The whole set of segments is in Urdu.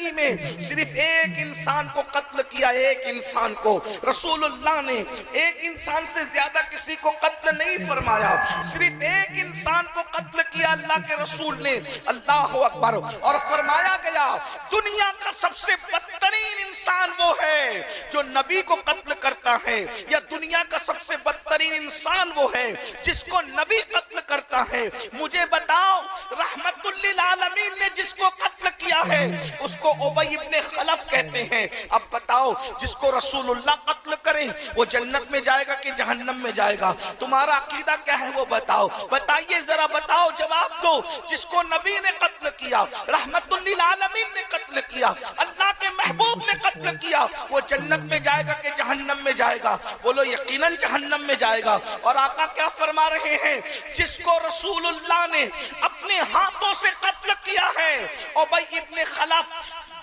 زندگی میں صرف ایک انسان کو قتل کیا، ایک انسان کو۔ رسول اللہ نے ایک انسان سے زیادہ کسی کو قتل نہیں فرمایا، صرف ایک انسان کو قتل کیا اللہ کے رسول نے، اللہ اکبر۔ اور فرمایا گیا دنیا کا سب سے بدترین انسان وہ ہے جو نبی کو قتل کرتا ہے، یا دنیا کا سب سے بدترین انسان وہ ہے جس کو نبی قتل کرتا ہے۔ مجھے بتاؤ رحمت للعالمین نے جس کو قتل کیا ہے اس کو ابی ابن خلف کہتے ہیں۔ اب بتاؤ جس کو رسول اللہ قتل کریں وہ جنت میں جائے گا کہ جہنم میں جائے گا؟ تمہارا عقیدہ کیا ہے وہ بتاؤ، بتائیے ذرا، بتاؤ، جواب دو۔ جس کو نبی نے قتل کیا، رحمت للعالمین نے قتل کیا، اللہ کے محبوب نے قتل کیا، وہ جنت میں جائے گا کہ جہنم میں جائے گا؟ بولو یقیناً جہنم میں جائے گا۔ اور آقا کیا فرما رہے ہیں؟ جس کو رسول اللہ نے اپنے ہاتھوں سے قتل کیا ہے ابی ابن خلف،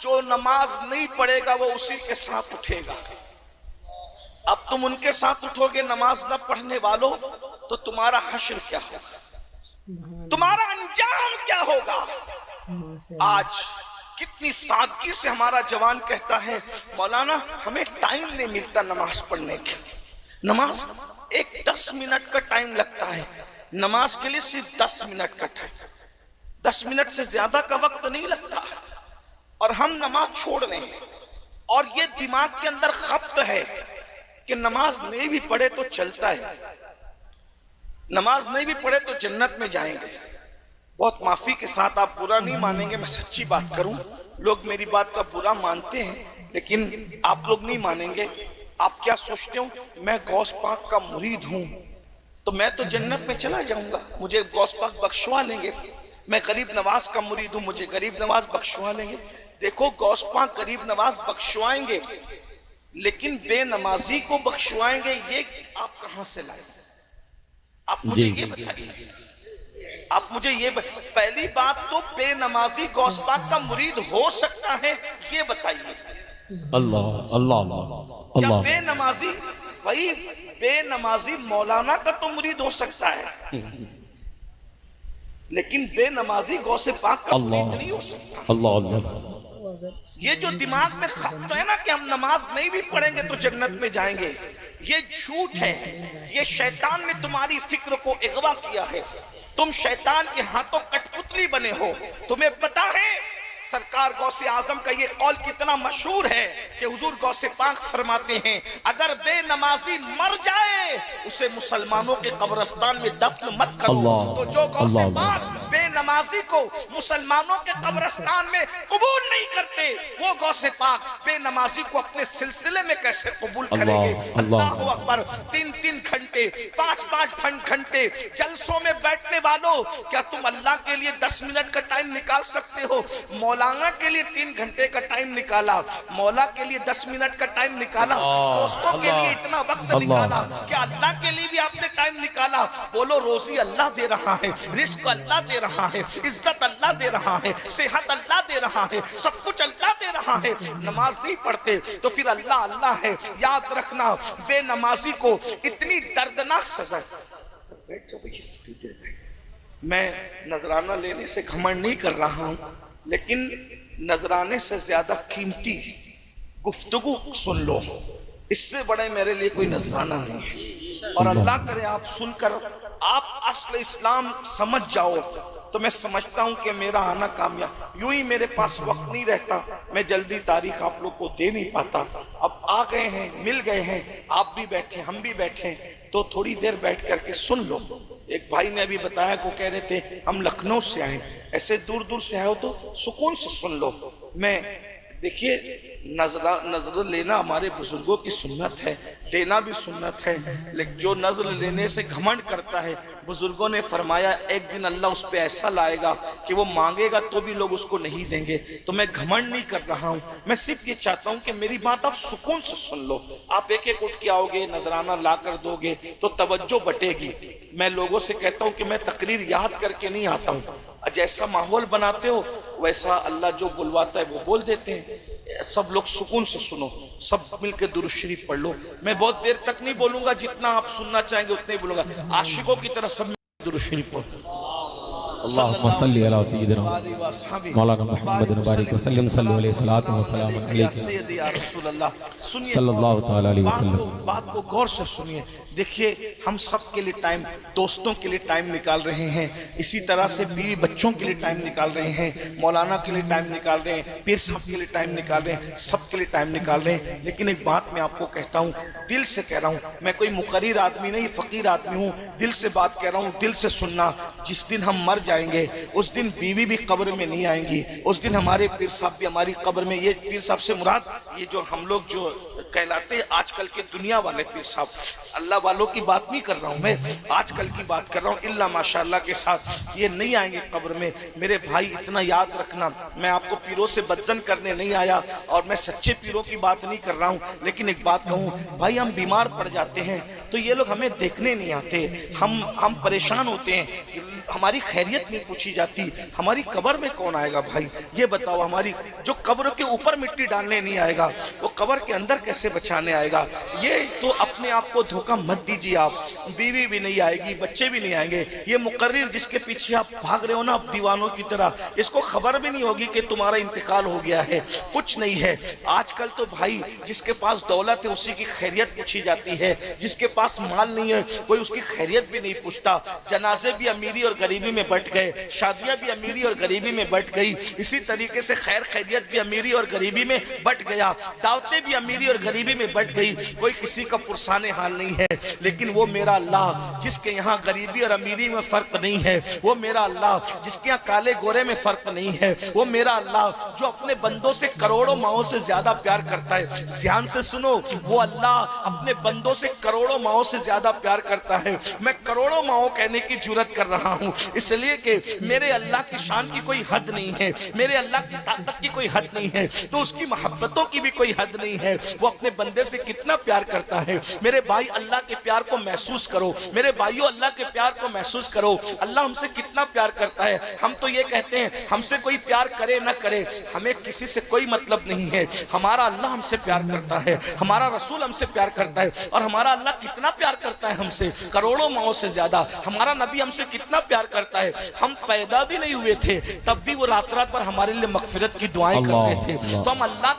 جو نماز نہیں پڑھے گا وہ اسی کے ساتھ اٹھے گا۔ اب تم ان کے ساتھ اٹھو گے نماز نہ پڑھنے والوں تو تمہارا حشر کیا ہوگا، تمہارا انجام کیا ہوگا؟ آج کتنی سادگی سے ہمارا جوان کہتا ہے مولانا ہمیں ٹائم نہیں ملتا نماز پڑھنے کے، نماز ایک 10 منٹ کا ٹائم لگتا ہے، نماز کے لیے صرف 10 منٹ کا ٹائم، 10 منٹ سے زیادہ کا وقت نہیں لگتا، اور ہم نماز چھوڑ رہے ہیں۔ اور یہ دماغ کے اندر خبط ہے کہ نماز نہیں بھی پڑھے تو چلتا ہے، نماز نہیں بھی پڑھے تو جنت میں جائیں گے۔ بہت معافی کے ساتھ آپ برا نہیں مانیں گے، میں سچی بات کروں، لوگ میری بات کا برا مانتے ہیں لیکن آپ لوگ نہیں مانیں گے۔ آپ کیا سوچتے ہو میں غوث پاک کا مرید ہوں تو میں تو جنت میں چلا جاؤں گا، مجھے غوث پاک بخشوا لیں گے؟ میں غریب نواز کا مرید ہوں، مجھے غریب نواز بخشوا لیں گے؟ دیکھو غوث پاک غریب نواز بخشوائیں گے لیکن بے نمازی کو بخشوائیں گے، یہ آپ کہاں سے لائیں؟ آپ مجھے یہ بتائیے، آپ مجھے یہ پہلی بات تو بے نمازی غوث پاک کا مرید ہو سکتا ہے یہ بتائیے؟ اللہ اللہ کیا اللہ، بے نمازی، بھائی بے نمازی مولانا کا تو مرید ہو سکتا ہے لیکن بے نمازی غوث پاک کا مرید نہیں ہو سکتا۔ اللہ اللہ، یہ جو دماغ میں خبط ہے نا کہ ہم نماز نہیں بھی پڑھیں گے تو جنت میں جائیں گے، یہ جھوٹ ہے، یہ شیطان نے تمہاری فکر کو اغوا کیا ہے، تم شیطان کے ہاتھوں کٹ پتلی بنے ہو۔ تمہیں پتا ہے سرکار غوث اعظم کا یہ قول کتنا مشہور ہے کہ حضور غوث پاک فرماتے ہیں اگر بے نمازی مر جائے اسے مسلمانوں کے قبرستان میں دفن مت کرو۔ تو جو غوث پاک بے نمازی کو مسلمانوں کے قبرستان میں قبول نہیں کرتے وہ غوث پاک بے نمازی کو اپنے سلسلے میں کیسے قبول کریں گے؟ اللہ اکبر۔ 3-3 گھنٹے 5-5 گھنٹے جلسوں میں بیٹھنے والوں، کیا تم اللہ کے لیے 10 منٹ کا ٹائم نکال سکتے ہو؟ مولانا کے لیے 3 گھنٹے کا ٹائم نکالا، مولا کے لیے 10 منٹ کا ٹائم نکالا، دوستوں کے لیے اتنا وقت نکالا، کیا اللہ کے لیے بھی آپ نے ٹائم نکالا؟ بولو روزی اللہ دے رہا ہے، رزق اللہ دے رہا ہے، عزت اللہ دے رہا ہے، صحت اللہ دے رہا ہے، سب کچھ اللہ دے رہا ہے، نماز نہیں پڑھتے تو پھر اللہ اللہ ہے۔ یاد رکھنا بے نمازی کو اتنی دردناک سزا۔ میں نذرانہ لینے سے گھمنڈ نہیں کر رہا ہوں لیکن نذرانے سے زیادہ قیمتی گفتگو سن لو، اس سے بڑے میرے لیے کوئی نذرانہ نہیں ہے۔ اور اللہ کرے آپ سن کر آپ اصل اسلام سمجھ جاؤ تو میں سمجھتا ہوں کہ میرا آنا کامیاب۔ یوں ہی میرے پاس وقت نہیں رہتا، میں جلدی تاریخ آپ لوگ کو دے نہیں پاتا، اب آ گئے ہیں، مل گئے ہیں، آپ بھی بیٹھے ہم بھی بیٹھے تو تھوڑی دیر بیٹھ کر کے سن لو۔ ایک بھائی نے ابھی بتایا کو کہہ رہے تھے ہم لکھنؤ سے آئے، ایسے دور دور سے آئے ہو تو سکون سے سن لو۔ میں دیکھیے نظر لینا ہمارے بزرگوں کی سنت ہے، دینا بھی سنت ہے، لیکن جو نظر لینے سے گھمنڈ کرتا ہے بزرگوں نے فرمایا ایک دن اللہ اس پہ ایسا لائے گا کہ وہ مانگے گا تو بھی لوگ اس کو نہیں دیں گے۔ تو میں گھمنڈ نہیں کر رہا ہوں، میں صرف یہ چاہتا ہوں کہ میری بات آپ سکون سے سن لو۔ آپ ایک ایک اٹھ کے آؤ گے، نذرانہ لا کر دو گے تو توجہ بٹے گی۔ میں لوگوں سے کہتا ہوں کہ میں تقریر یاد کر کے نہیں آتا ہوں، جیسا ماحول بناتے ہو ویسا اللہ جو بلواتا ہے وہ بول دیتے ہیں۔ سب لوگ سکون سے سنو، سب مل کے درود شریف پڑھ لو۔ میں بہت دیر تک نہیں بولوں گا، جتنا آپ سننا چاہیں گے اتنے ہی بولوں گا۔ عاشقوں کی طرح سب مل کے درود شریف پڑھو۔ اللهم صل على سيدنا مولانا محمد مبارک وسلم صلی اللہ علیہ وسلم یا سیدی یا رسول اللہ. سنیے صلی اللہ تعالی علیہ وسلم. بات کو غور سے سنیے. دیکھیے ہم سب کے لیے ٹائم، دوستوں کے لیے ٹائم نکال رہے ہیں، اسی طرح سے بیوی بچوں کے لیے ٹائم نکال رہے ہیں، مولانا کے لیے ٹائم نکال رہے ہیں، پیر صاحب کے لیے ٹائم نکال رہے ہیں، سب کے لیے ٹائم نکال رہے ہیں. لیکن ایک بات میں آپ کو کہتا ہوں، دل سے کہہ رہا ہوں، میں کوئی مقرر آدمی نہیں، فقیر آدمی ہوں، دل سے بات کہہ رہا ہوں، دل سے سننا. جس دن ہم مر جائیں گے اس دن بیوی بھی قبر میں نہیں آئیں گی، اس دن ہمارے پیر صاحب بھی ہماری قبر میں. یہ پیر صاحب سے مراد یہ جو ہم لوگ جو کہلاتے ہیں آج کل کے دنیا والے پیر صاحب، اللہ والوں کی بات نہیں کر رہا ہوں میں، آج کل کی بات کر رہا ہوں. اللہ ماشاءاللہ کے ساتھ یہ نہیں آئیں گے قبر میں. میرے بھائی اتنا یاد رکھنا، میں آپ کو پیروں سے بدزن کرنے نہیں آیا اور میں سچے پیروں کی بات نہیں کر رہا ہوں. لیکن ایک بات کہوں بھائی، ہم بیمار پڑ جاتے ہیں تو یہ لوگ ہمیں دیکھنے نہیں آتے، ہم پریشان ہوتے ہیں، ہماری خیریت نہیں پوچھی جاتی. ہماری قبر میں کون آئے گا بھائی یہ بتاؤ؟ ہماری جو قبر کے اوپر مٹی ڈالنے نہیں آئے گا وہ قبر کے اندر کیسے بچانے آئے گا؟ یہ تو اپنے آپ کو دھوکہ مت دیجیے. آپ بیوی بھی نہیں آئے گی، بچے بھی نہیں آئیں گے. یہ مقرر جس کے پیچھے آپ بھاگ رہے ہو نا دیوانوں کی طرح، اس کو خبر بھی نہیں ہوگی کہ تمہارا انتقال ہو گیا ہے. کچھ نہیں ہے. آج کل تو بھائی جس کے پاس دولت ہے اسی کی خیریت پوچھی جاتی ہے، جس کے پاس مال نہیں ہے کوئی اس کی خیریت بھی نہیں پوچھتا. جنازے بھی امیری اور غریبی میں بٹ گئے، شادیاں بھی امیری اور غریبی میں بٹ گئی، اسی طریقے سے خیر خیریت بھی امیری اور غریبی میں بٹ گیا، دعوتیں بھی امیری اور غریبی میں بٹ گئی. کوئی کسی کا پرسان حال نہیں ہے. لیکن وہ میرا اللہ جس کے یہاں غریبی اور امیری میں فرق نہیں ہے، وہ میرا اللہ جس کے یہاں کالے گورے میں فرق نہیں ہے، وہ میرا اللہ جو اپنے بندوں سے کروڑوں ماؤں سے زیادہ پیار کرتا ہے. دھیان سے سنو، وہ اللہ اپنے بندوں سے کروڑوں ماؤں سے زیادہ پیار کرتا ہے. میں کروڑوں ماؤں کہنے کی جرات کر رہا ہوں اس لیے کہ میرے اللہ کی شان کی کوئی حد نہیں ہے، میرے اللہ کی طاقت کی کوئی حد نہیں ہے، تو اس کی محبتوں کی بھی کوئی حد نہیں ہے. وہ اپنے بندے سے کتنا پیار کرتا ہے. میرے بھائی اللہ کے پیار کو محسوس کرو، میرے بھائیوں اللہ کے پیار کو محسوس کرو. اللہ ہم سے کتنا پیار کرتا ہے. ہم تو یہ کہتے ہیں ہم سے کوئی پیار کرے نہ کرے ہمیں کسی سے کوئی مطلب نہیں ہے. ہمارا اللہ ہم سے پیار کرتا ہے، ہمارا رسول ہم سے پیار کرتا ہے. اور ہمارا اللہ کتنا پیار کرتا ہے ہم سے، کروڑوں ماؤں سے زیادہ. ہمارا نبی ہم سے کتنا پیار کرتا ہے. ہم پیدا بھی نہیں ہوئے تھے تب بھی وہ رات رات پر ہمارے لیے مغفرت کی دعائیں کرتے تھے. تو ہم اللہ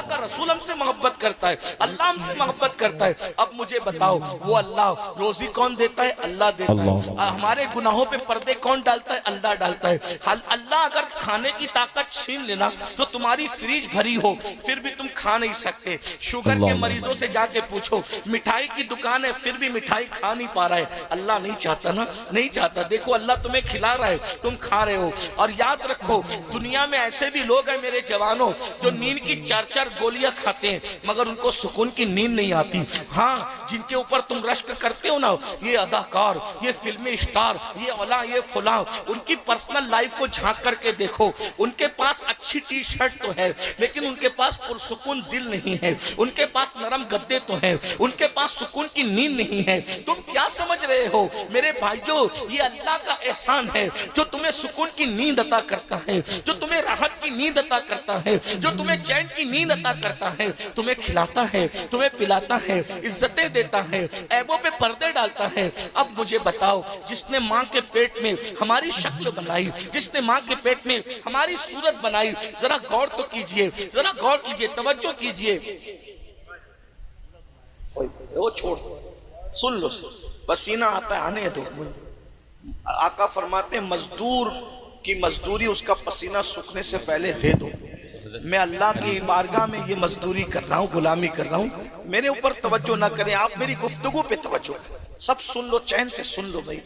کا رسول ہم سے محبت کرتا ہے، اللہ ہم سے محبت کرتا ہے. اب مجھے بتاؤ وہ اللہ روزی کون دیتا ہے؟ اللہ دیتا ہے. ہمارے گناہوں پہ پردے کون ڈالتا ہے؟ اللہ ڈالتا ہے. اللہ اگر کھانے کی طاقت چھین لینا تو تمہاری فریج بھری ہو پھر بھی تم کھا نہیں سکتے. شوگر کے مریضوں سے جا کے پوچھو، مٹھائی کی دکان ہے پھر بھی مٹھائی کھا نہیں پا رہا ہے. اللہ نہیں چاہتا نا، نہیں چاہتا. دیکھو اللہ تمہیں کھلا رہا ہے، تم کھا رہے ہو. اور یاد رکھو دنیا میں ایسے بھی لوگ ہیں میرے جوانوں جو نیند کی 4 گولیاں کھاتے ہیں مگر ان کو سکون کی نیند نہیں آتی. ہاں جن کے اوپر تم رشک کرتے ہو نا، یہ اداکار، یہ فلمی اسٹار، یہ اولا، یہ فلاں، ان کی پرسنل لائف کو جھانک کر کے دیکھو. ان کے پاس اچھی ٹی شرٹ تو ہے لیکن ان کے پاس پرسکون دل نہیں ہے. ان کے پاس نرم گدے تو ہیں، ان کے پاس سکون کی نیند نہیں ہے. تم کیا سمجھ رہے ہو میرے بھائیو؟ یہ اللہ کا احسان ہے جو تمہیں سکون کی نیند عطا کرتا ہے، جو تمہیں راحت کی نیند عطا کرتا ہے، جو تمہیں چین کی نیند عطا کرتا ہے. تمہیں کھلاتا ہے، تمہیں پلاتا ہے، عزتیں دیتا ہے، عیبوں پہ پردے ڈالتا ہے. اب مجھے بتاؤ جس نے ماں کے پیٹ میں ہماری شکل بنائی، جس نے ماں کے پیٹ میں ہماری صورت بنائی، ذرا غور تو کیجئے، ذرا غور کیجئے، توجہ کیجئے. وہ چھوڑ سن لو، پسینہ آتا ہے آنے دو. آقا فرماتے ہیں مزدور کی مزدوری اس کا پسینہ سوکھنے سے پہلے دے دو. میں اللہ کی بارگاہ میں یہ مزدوری کر رہا ہوں، غلامی کر رہا ہوں. میرے اوپر توجہ نہ کریں، آپ میری گفتگو پہ توجہ کریں. سب سن لو، چین سے سن لو بھائی.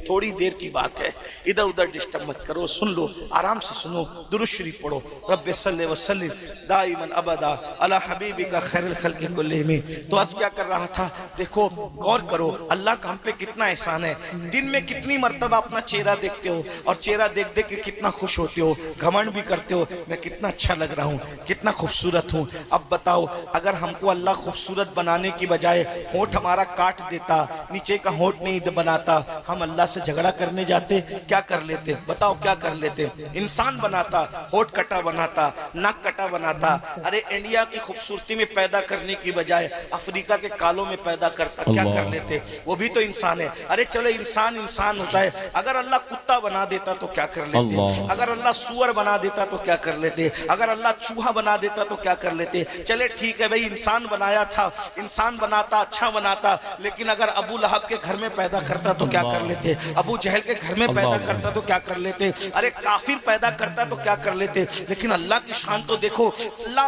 تھوڑی دیر کی بات ہے، ادھر ادھر ڈسٹرب مت کرو. سن لو، آرام سے سنو. درود شریف پڑھو. رب صلی وسلم دائما ابدا علی حبیبک خیر الخلق کلہم. تو آج کیا کر رہا تھا؟ دیکھو غور کرو اللہ کا ہم پہ کتنا احسان ہے. دن میں کتنی مرتبہ اپنا چہرہ دیکھتے ہو اور چہرہ دیکھ دیکھ کے کتنا خوش ہوتے ہو، گھمنڈ بھی کرتے ہو میں کتنا اچھا لگ رہا ہوں، کتنا خوبصورت ہوں. اب بتاؤ اگر ہم کو اللہ خوبصورت بنانے کی بجائے ہونٹ ہمارا کاٹ دیتا، نیچے کا ہونٹ نہیں بناتا، ہم اللہ سے جھگڑا کرنے جاتے کیا کر لیتے؟ بتاؤ کیا کر لیتے؟ انسان بناتا، ہونٹ کٹا بناتا، ناک کٹا بناتا، ارے انڈیا کی خوبصورتی میں پیدا کرنے کی بجائے افریقہ کے کالوں میں پیدا کرتا، کیا کر لیتے؟ وہ بھی تو انسان ہے۔ ارے چلو انسان انسان ہوتا ہے، اگر اللہ کتا بنا دیتا تو کیا کر لیتے؟ اگر اللہ سور بنا دیتا تو کیا کر لیتے؟ اگر اللہ چوہا بنا دیتا تو کیا کر لیتے؟ چلے ٹھیک ہے بھئی، انسان بنایا تھا، انسان بناتا اچھا بناتا، لیکن اگر ابو لہب کے گھر میں پیدا کرتا تو کیا کر لیتے؟ ابو جہل کے گھر میں پیدا کرتا تو کیا کر لیتے؟ ارے کافر پیدا کرتا تو کیا کر لیتے؟ لیکن اللہ کی شان تو دیکھو،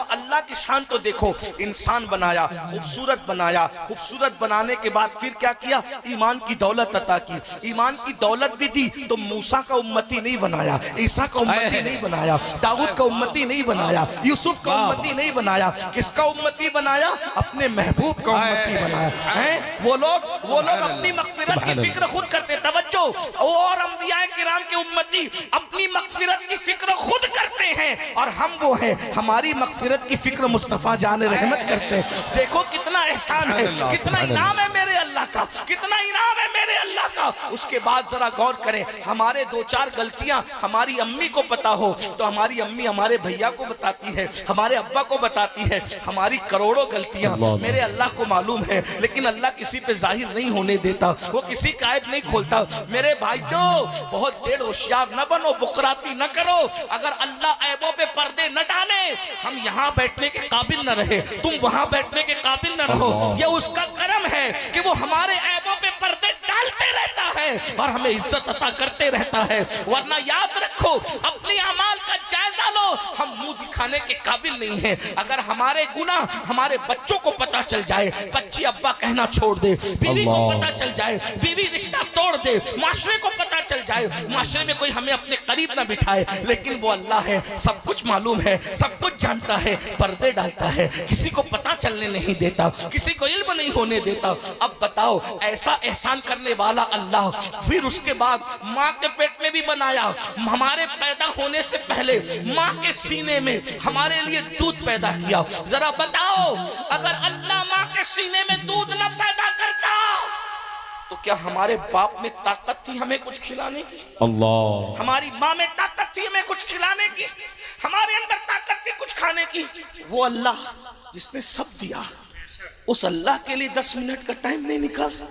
اللہ کی شان تو دیکھو، انسان بنایا، خوبصورت بنایا، خوبصورت بنانے کے بعد پھر کیا کیا؟ ایمان کی دولت عطا کی، ایمان کی دولت بھی دی تو موسیٰ کا امتی نہیں بنایا، عیسیٰ کا امتی نہیں بنایا، داؤد کا امتی نہیں بنایا، یوسف کا امتی نہیں بنایا، کس کا امتی بنایا؟ اپنے محبوب کا امتی بنایا۔ وہ لوگ اپنی مغفرت کی فکر خود کرتے، توجہ، اور انبیاء کرام کے امتی اپنی مغفرت کی فکر خود کرتے ہیں، اور ہم وہ ہیں ہماری مغفرت کی فکر مصطفیٰ جان رحمت کرتے ہیں۔ دیکھو کتنا احسان ہے، کتنا انعام ہے میرے اللہ کا، کتنا انعام ہے میرے اللہ کا۔ اس کے بعد ذرا غور کریں، ہمارے دو چار غلطیاں ہماری امی کو پتا ہو تو ہماری امی ہمارے بھیا کو بتاتی ہے، ہمارے ابا کو بتاتی ہے، ہماری کروڑوں غلطیاں میرے اللہ کو معلوم ہے، لیکن اللہ کسی پہ ظاہر نہیں ہونے دیتا، وہ کسی کا عیب نہیں کھولتا۔ میرے بھائیو، بہت دیر ہوشیار نہ بنو، بکراتی نہ کرو، اگر اللہ عیبوں پہ پردے نہ ڈالے، ہم یہاں بیٹھنے کے قابل نہ رہے، تم وہاں بیٹھنے کے قابل نہ رہو، یہ اس کا کرم ہے کہ وہ ہمارے عیبوں پہ پردے ڈالتے رہتا ہے اور ہمیں عزت عطا کرتے رہتا ہے۔ ورنہ یاد رکھو، اپنی اعمال کا جائزہ لو، ہم منہ دکھانے کے قابل نہیں ہیں۔ اگر ہمارے گناہ ہمارے بچوں کو پتا چل جائے، بچی ابا کہنا چھوڑ دے، بیوی کو پتا چل جائے، بیوی رشتہ توڑ دے، معاشرے کو پتا چل جائے، معاشرے میں کوئی ہمیں اپنے قریب نہ بٹھائے، لیکن وہ اللہ ہے، سب کچھ معلوم ہے، سب کچھ جانتا ہے، پردے ڈالتا ہے، کسی کو پتا چلنے نہیں دیتا، کسی کو علم نہیں ہونے دیتا۔ اب بتاؤ، ایسا احسان کرنے والا اللہ، پھر اس کے بعد ماں کے پیٹ میں بھی بنایا، ہمارے پیدا ہونے سے پہلے ماں کے سینے میں ہمارے لیے دودھ پیدا کیا۔ ذرا بتاؤ، اگر اللہ ماں کے سینے میں دودھ نہ پیدا کرتا تو کیا ہمارے باپ میں طاقت تھی ہمیں کچھ کھلانے کی؟ اللہ، ہماری ماں میں طاقت تھی ہمیں کچھ کھلانے کی، ہمارے اندر طاقت تھی کچھ کھانے کی؟ وہ اللہ جس نے سب دیا، اس اللہ کے لیے 10 منٹ کا ٹائم نہیں نکال؟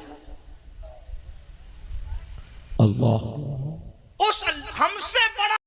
اللہ، اس ہم سے بڑا